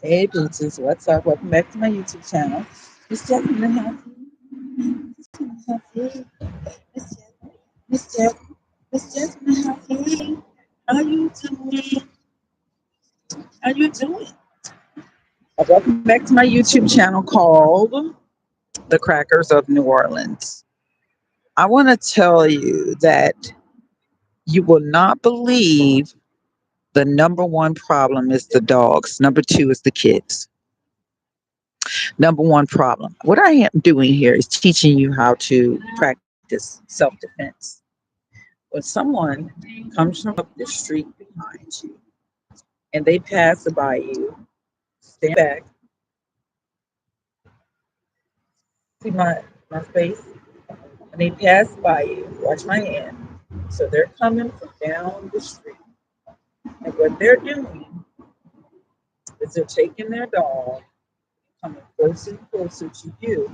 Hey, Bluetooth, what's up? Welcome back to my YouTube channel. Miss Jasmine Happy. Happy. Miss Jasmine. Miss Jasmine. Miss Jasmine Happy. How you doing? How you doing? Welcome back to my YouTube channel called The Crackers of New Orleans. I want to tell you that you will not believe the number one problem is the dogs. Number two is the kids. Number one problem. What I am doing here is teaching you how to practice self defense. When someone comes from up the street behind you and they pass by you, stand back, see my face. When they pass by you, watch my hand. So they're coming from down the street. And what they're doing is they're taking their dog, coming closer and closer to you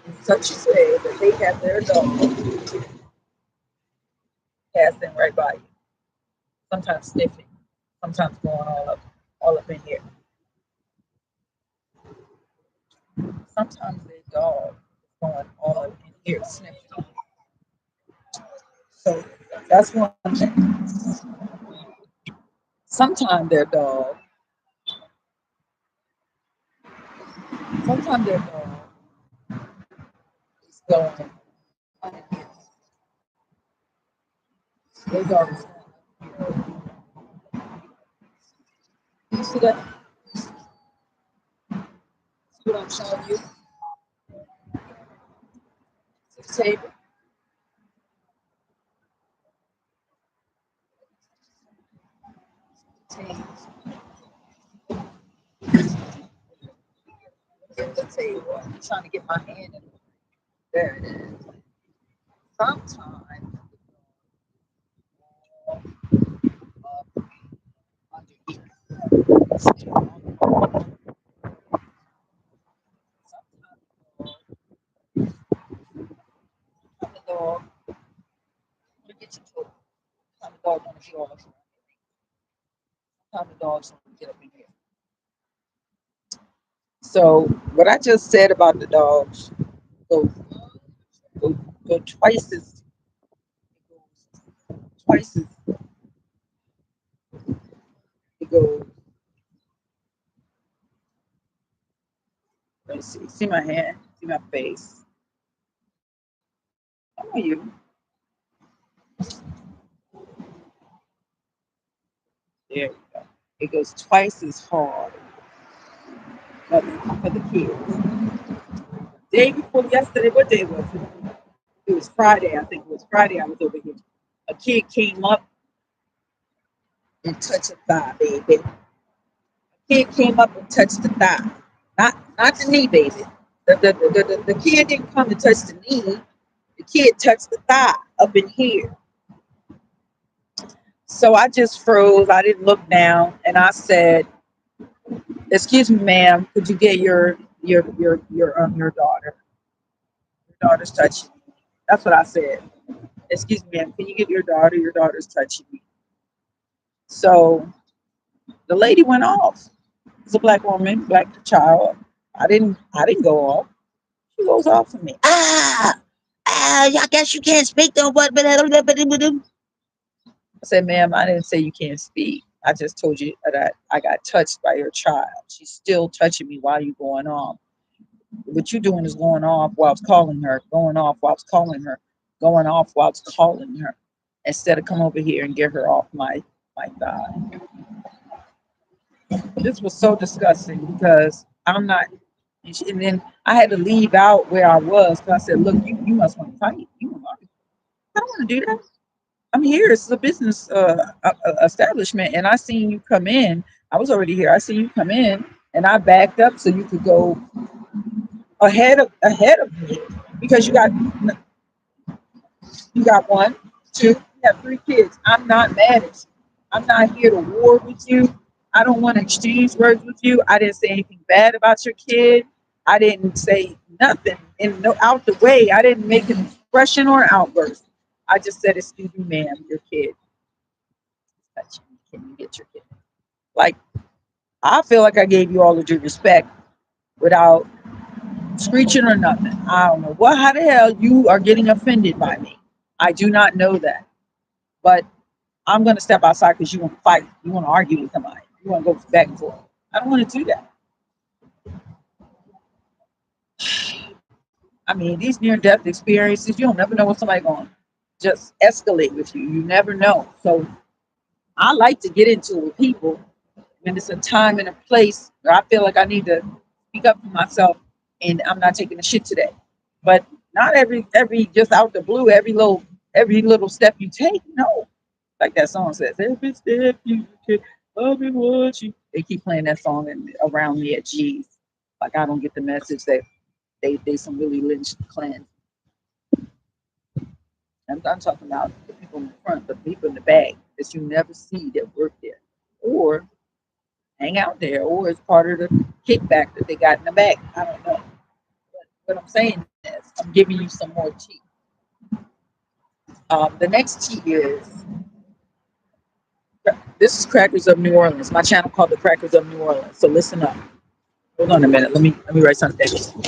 in such a way that they have their dog passing right by you, sometimes sniffing, sometimes going all up in here. Sometimes their dog is going all up in here sniffing. So that's one thing. Sometimes their dog, sometimes their dog is going under here. Their dog is going. You see that? See what I'm showing you? See the table? Table. Get the table. I'm trying to get my hand in it. There it is. Sometimes up underneath. Sometimes the dog, look at your toe. Sometimes the dog want to be all up. Sometimes the dogs want to get up in here. So what I just said about the dogs go go, go twice as it goes. Let's see. See my hand. See my face. How are you? There we go. It goes twice as hard for the kids. Day before yesterday, what day was it? It was Friday. I think it was Friday. I was over here. A kid came up and touched a thigh, baby. Kid came up and touched the thigh, not the knee, baby. The kid didn't come and touch the knee. The kid touched the thigh up in here. So I just froze. I didn't look down, and I said, "Excuse me, ma'am. Could you get your daughter? Your daughter's touching me." That's what I said. "Excuse me, ma'am. Can you get your daughter? Your daughter's touching me." So the lady went off. It's a black woman, black child. I didn't go off. She goes off on me. I guess you can't speak though. I said, ma'am, I didn't say you can't speak. I just told you that I got touched by your child. She's still touching me while you're going off. What you're doing is going off while I was calling her, going off while I was calling her, going off while I was calling her, instead of come over here and get her off my thigh. This was so disgusting because I'm not. And then I had to leave out where I was because I said, "Look, you must want to fight. You want to I don't want to do that. I'm here. It's a business establishment, and I seen you come in. I was already here. I seen you come in, and I backed up so you could go ahead of me because you got one, two, you have three kids. I'm not mad at you. I'm not here to war with you. I don't want to exchange words with you. I didn't say anything bad about your kid. I didn't say nothing and no out the way. I didn't make an expression or outburst. I just said, "Excuse me, ma'am, your kid. Can you get your kid?" Like I feel like I gave you all the due respect without screeching or nothing. I don't know what. How the hell you are getting offended by me? I do not know that, but I'm gonna step outside because you want to fight. You want to argue with somebody. You want to go back and forth. I don't want to do that. I mean, these near-death experiences, you don't never know what somebody going to just escalate with you. You never know. So I like to get into it with people when it's a time and a place where I feel like I need to speak up for myself, and I'm not taking a shit today. But not every just out the blue, every little step you take. No, like that song says, every step you take, I'll be watching. They keep playing that song around me at G's. Like I don't get the message that they some really lynch clan. I'm talking about the people in the front, but the people in the back that you never see that work there or hang out there, or it's part of the kickback that they got in the back. I don't know. But what I'm saying is, I'm giving you some more tea. The next tea is this is Crackers of New Orleans. My channel called the Crackers of New Orleans. So listen up. Hold on a minute. Let me write something down.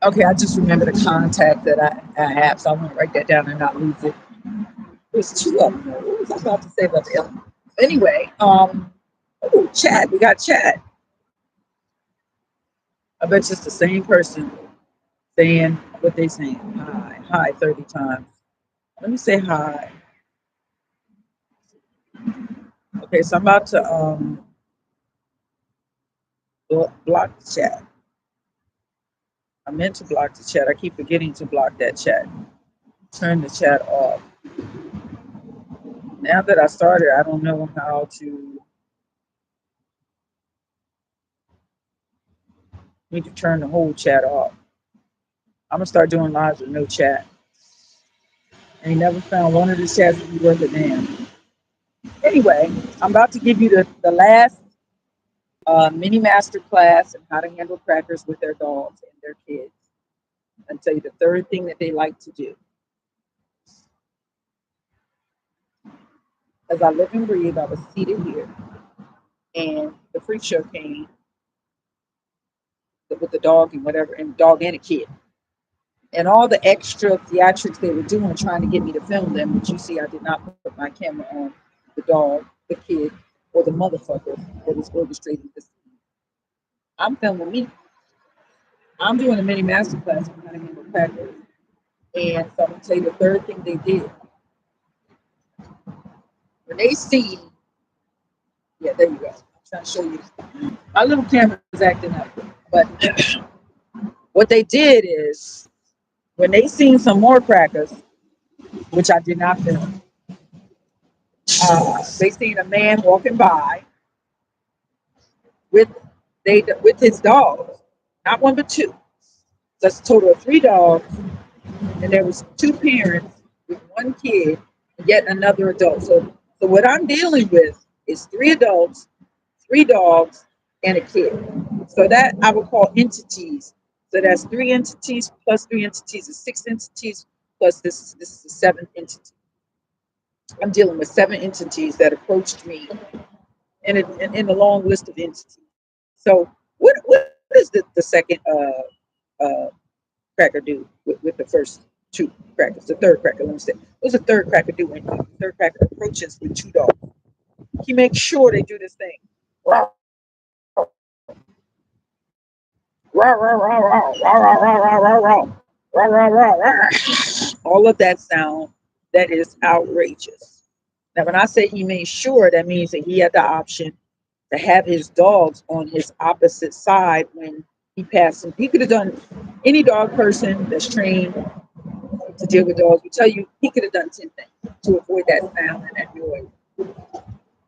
Okay, I just remember the contact that I have, so I want to write that down and not lose it. There's two of them. What was I about to say about the other? Anyway, oh, Chad, we got Chad. I bet it's the same person saying what they saying. Hi, hi, 30 times. Let me say hi. Okay, so I'm about to block the chat. I meant to block the chat. I keep forgetting to block that chat. Turn the chat off. Now that I started, I don't know how to. Need to turn the whole chat off. I'm gonna start doing lives with no chat. I ain't never found one of the chats to be worth a damn. Anyway, I'm about to give you the last mini master class on how to handle crackers with their dogs and their kids. And tell you the third thing that they like to do. As I live and breathe, I was seated here, and the freak show came with the dog and whatever, and dog and a kid, and all the extra theatrics they were doing, trying to get me to film them. But you see, I did not put my camera on the dog, the kid, or the motherfucker that was orchestrating this. I'm filming me. I'm doing a mini master class on how to handle crackers, and so I'm gonna tell you the third thing they did when they see. Yeah, there you go. I'm trying to show you. My little camera is acting up, but what they did is when they seen some more crackers, which I did not film, they seen a man walking by with with his dogs, not one but two. That's a total of three dogs, and there was two parents with one kid, and yet another adult. So what I'm dealing with is three adults, three dogs, and a kid. So that I would call entities. So that's three entities plus three entities is six entities plus this is the seventh entity. I'm dealing with seven entities that approached me in the long list of entities. So what does the second cracker do with the first two crackers? The third cracker, let me say. What does the third cracker do when the third cracker approaches with two dogs? He makes sure they do this thing. Rah, rah, rah, rah, rah, rah, rah, rah, rah, rah, rah, rah, rah, rah, rah. All of that sound, that is outrageous. Now, when I say he made sure, that means that he had the option to have his dogs on his opposite side when he passed them. He could have done, any dog person that's trained to deal with dogs will tell you he could have done 10 things to avoid that sound and that noise,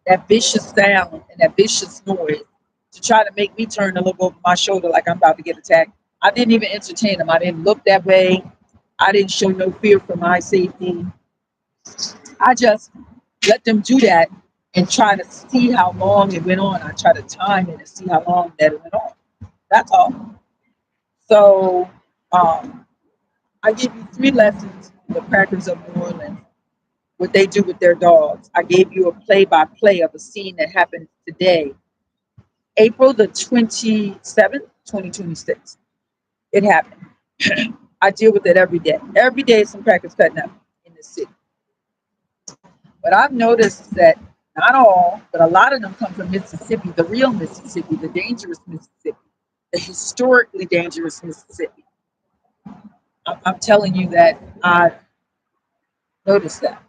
that vicious sound and that vicious noise, to try to make me turn and look over my shoulder like I'm about to get attacked. I didn't even entertain him. I didn't look that way. I didn't show no fear for my safety. I just let them do that and try to see how long it went on. I try to time it and see how long that it went on. That's all. So I give you three lessons in the Crackers of New Orleans, what they do with their dogs. I gave you a play by play of a scene that happened today, April the 27th, 2026. It happened. I deal with it every day. Every day, some crackers cutting up in the city. But I've noticed that not all, but a lot of them come from Mississippi, the real Mississippi, the dangerous Mississippi, the historically dangerous Mississippi. I'm telling you that I noticed that.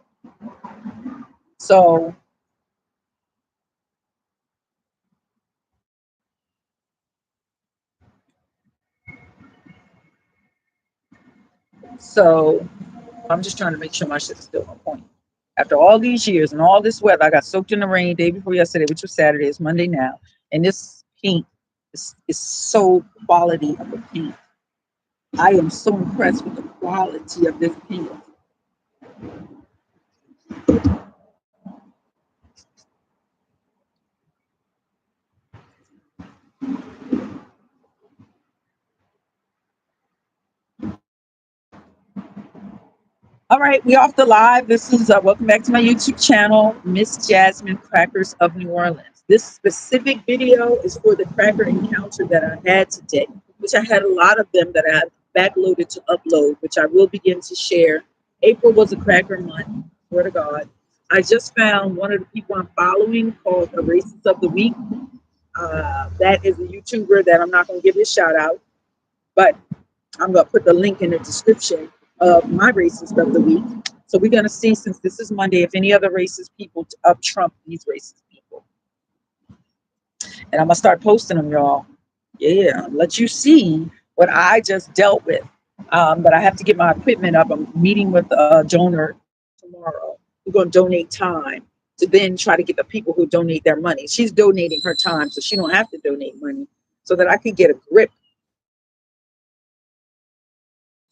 So, so I'm just trying to make sure my shit is still on point. After all these years and all this weather, I got soaked in the rain day before yesterday, which was Saturday. It's Monday now, and this paint is so quality of the paint. I am so impressed with the quality of this paint. All right, we off the live. This is welcome back to my YouTube channel, Miss Jasmine Crackers of New Orleans. This specific video is for the cracker encounter that I had today, which I had a lot of them that I backloaded to upload, which I will begin to share. April was a cracker month, swear to God. I just found one of the people I'm following called the Racist of the Week. That is a YouTuber that I'm not going to give his shout out, but I'm going to put the link in the description of my racist of the week. So we're going to see, since this is Monday, if any other racist people up trump these racist people. And I'm going to start posting them, y'all. Yeah, let you see what I just dealt with. But I have to get my equipment up. I'm meeting with a donor tomorrow. We're going to donate time to then try to get the people who donate their money. She's donating her time, so she don't have to donate money, so that I can get a grip,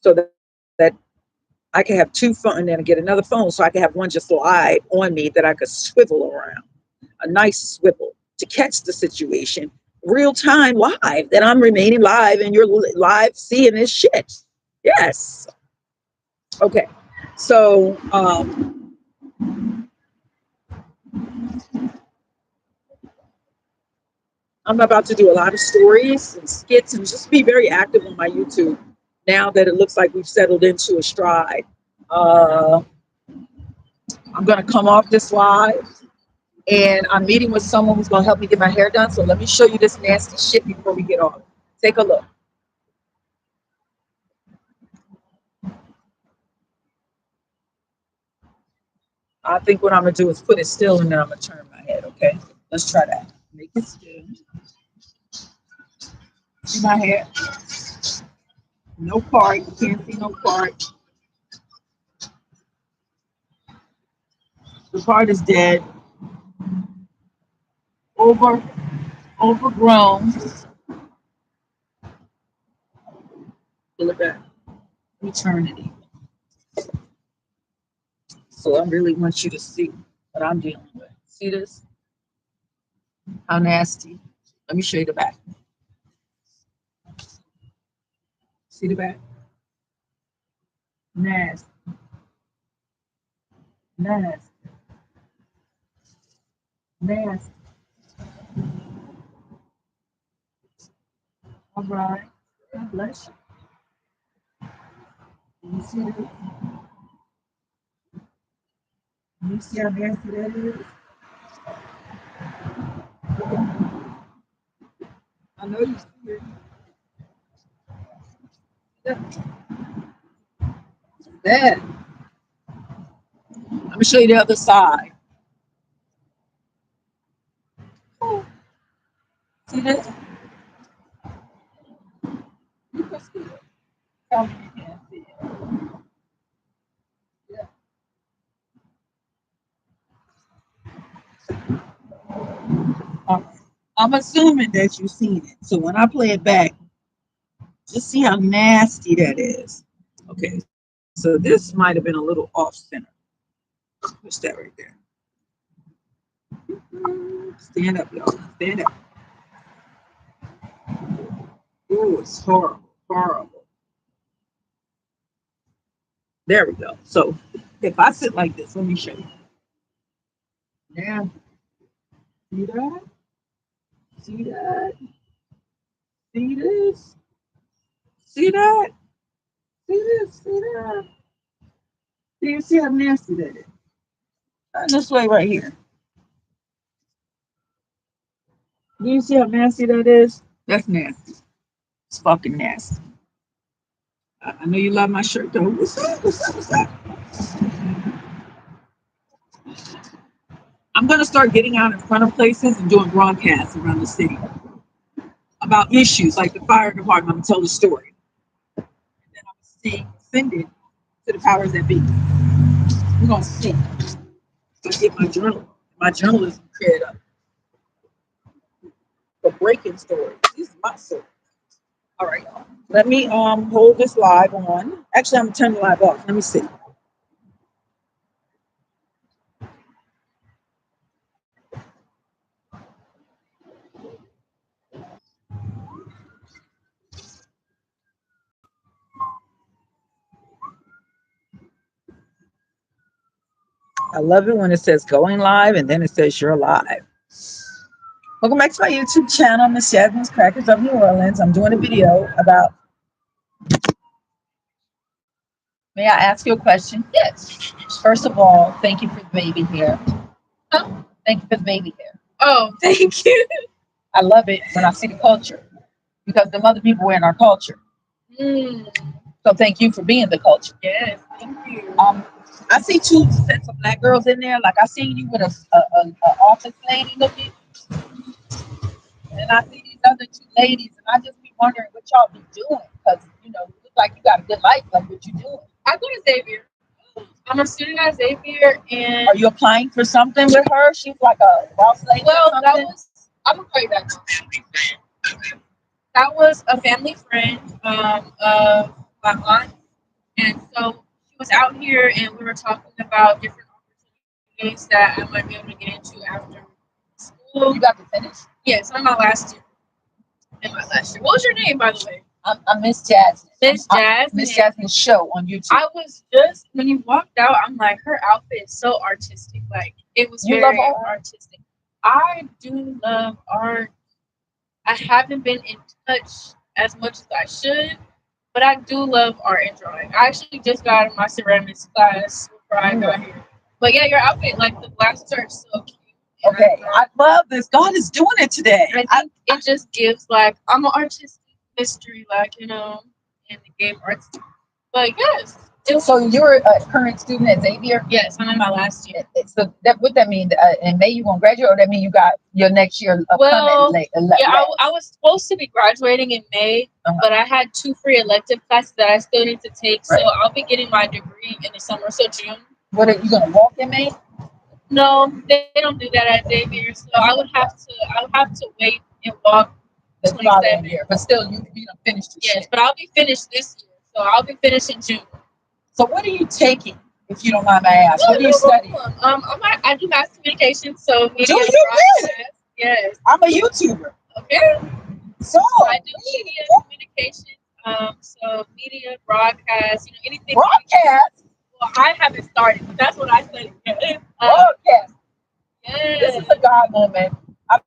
so that I can have two phones and then get another phone, so I can have one just live on me that I could swivel around, a nice swivel to catch the situation real time live. That I'm remaining live and you're live seeing this shit. Yes. Okay. So I'm about to do a lot of stories and skits and just be very active on my YouTube now that it looks like we've settled into a stride. Uh, I'm going to come off this live, and I'm meeting with someone who's going to help me get my hair done. So let me show you this nasty shit before we get off. Take a look. I think what I'm going to do is put it still, and then I'm going to turn my head, okay? Let's try that. Make it still. See my hair? No part. You can't see no part. The part is dead. Over, overgrown. Pull it back. Eternity. So I really want you to see what I'm dealing with. See this? How nasty. Let me show you the back. See the back? Nasty. Nasty. Nasty. All right. God bless you. You see, you see how nasty that is? I know you see it. That's bad. Let me show you the other side. See this? You can see it. Tell me you can't see it. Yeah. Uh, I'm assuming that you've seen it. So when I play it back, just see how nasty that is. Okay, so this might have been a little off center. Push that right there. Stand up, y'all. Stand up. Ooh, it's horrible. Horrible. There we go. So if I sit like this, let me show you. Now, see that? See that? See this? See that? See this? See that? Do you see how nasty that is? This way right here. Do you see how nasty that is? That's nasty. It's fucking nasty. I know you love my shirt though. What's up? What's up? What's up? I'm gonna start getting out in front of places and doing broadcasts around the city about issues like the fire department. I'm gonna tell the story. And then I'm gonna send it to the powers that be. We're gonna see. So I get my journalism credit up for breaking stories. These are my stories. All right, y'all. Let me hold this live on. Actually, I'm gonna turn the live off. Let me see. I love it when it says going live and then it says you're live. Welcome back to my YouTube channel, Miss Yasmin's Crackers of New Orleans. I'm doing a video about. May I ask you a question? Yes. First of all, thank you for the baby hair. Oh, thank you for the baby hair. Oh, thank you. I love it when I see the culture because the other people wearing our culture. Mm. So thank you for being the culture. Yes, thank you. I see two sets of black girls in there. Like I seen you with a office lady looking, and I see these other two ladies, and I just be wondering what y'all be doing because you look like you got a good life. Like what you doing? I go to Xavier. I'm a student at Xavier, and are you applying for something with her? She's like a boss lady. Well, that was. I'm gonna call you that. That was a family friend of my aunt, and so she was out here, and we were talking about different opportunities that I might be able to get into after school. You got to finish? Yes, I'm my last year. In my last year. What was your name, by the way? I'm Miss Jasmine. Miss Jasmine. Miss Jasmine's show on YouTube. I was just when you walked out, I'm like, her outfit is so artistic. Like it was very artistic. I do love art. I haven't been in touch as much as I should, but I do love art and drawing. I actually just got out of my ceramics class before I got here. But yeah, your outfit, like the glasses are so cute. Okay, I love this. God is doing it today. I think it just gives like I'm an artistic mystery, like in the game arts. But yes. So you're a current student at Xavier? Yes, I'm in my last year. So that what that mean? In May you gonna graduate, or that mean you got your next year upcoming? Well, yeah, I was supposed to be graduating in May, but I had 2 free elective classes that I still need to take. Right. So I'll be getting my degree in the summer, so June. What are you gonna walk in May? No, they don't do that at Xavier. So I would have to wait and walk the following year. But still, you don't finish this year. Yes, but I'll be finished this year. So I'll be finished in June. So what are you taking, if you don't mind my ask? What are you studying? I do mass communication, so media broadcast. Really? Yes. I'm a YouTuber. Okay. So I do media communication. So media broadcast, anything. Broadcast. Well, I haven't started. But that's what I studied. Broadcast. Yes. This is a God moment. I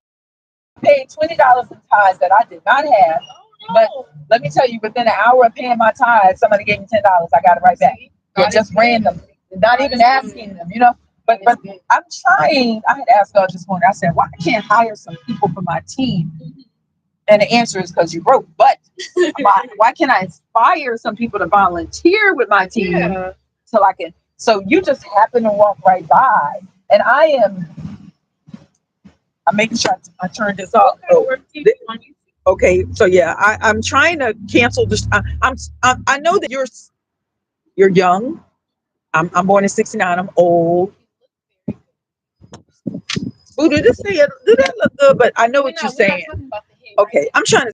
paid $20 in ties that I did not have. But let me tell you, within an hour of paying my tithes, somebody gave me $10. I got it right back. Yeah, just random, not even asking them, you know. But I'm trying. I had asked God this morning. I said, why I can't hire some people for my team? And the answer is because you broke. But why can't I inspire some people to volunteer with my team so I can? So you just happen to walk right by, and I'm making sure I turn this off. Okay, so yeah, I'm trying to cancel this. I know that you're young. I'm born in '69. I'm old. Ooh, did that look good? But I know what you're saying. Okay, I'm trying to